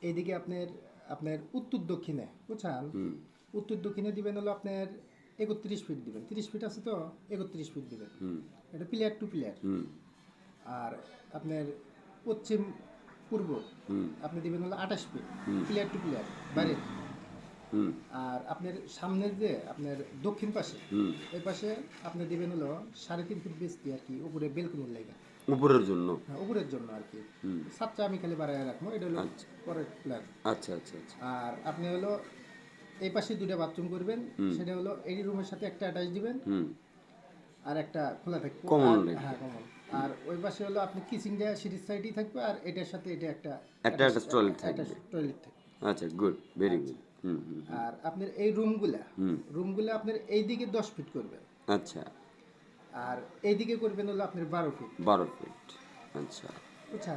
এইদিকে আপনার আপনার উত্তর দক্ষিণে বুঝছেন, উত্তর দক্ষিণে দিবেন হলো আপনার 31 ফিট দিবেন, 30 ফিট আছে তো 31 ফিট দিবেন, এটা প্লেয়ার টু প্লেয়ার। আর আপনার পশ্চিম পূর্ব আপনি দিবেন হলো 28 ফিট প্লেয়ার টু প্লেয়ার বাইরে। আর আপনার সামনের যে আপনার দক্ষিণ পাশে এই পাশে আপনি দিবেন হলো 3.5 ফিট বেশি আর কি, উপরে বেলকুনির লাইগা, উপরের জন্য। হ্যাঁ উপরের জন্য আর কি। সাতটা আমি খালি বাড়ায় রাখবো, এটা হলো পরের প্ল্যান। আচ্ছা আচ্ছা আচ্ছা। আর আপনি হলো এই পাশে দুটো বাথরুম করবেন, সেটা হলো এই রুমের সাথে একটা অ্যাটাচ দিবেন আর একটা খোলা থাকবে, কমন আর হ্যাঁ কমন। আর ওই পাশে হলো আপনি কিচেনটা সিঁড়ির সাইডেই থাকবে, আর এটার সাথে এটা একটা একটা টয়লেট একটা থাকবে। টয়লেট থাকবে। আচ্ছা, গুড, ভেরি গুড। আর আপনার এই রুমগুলা আপনার এইদিকে 10 ফিট করবেন, আচ্ছা, আর এইদিকে করবেন হলো আপনার 12 ফিট 12 ফিট। আচ্ছা। বুঝছেন।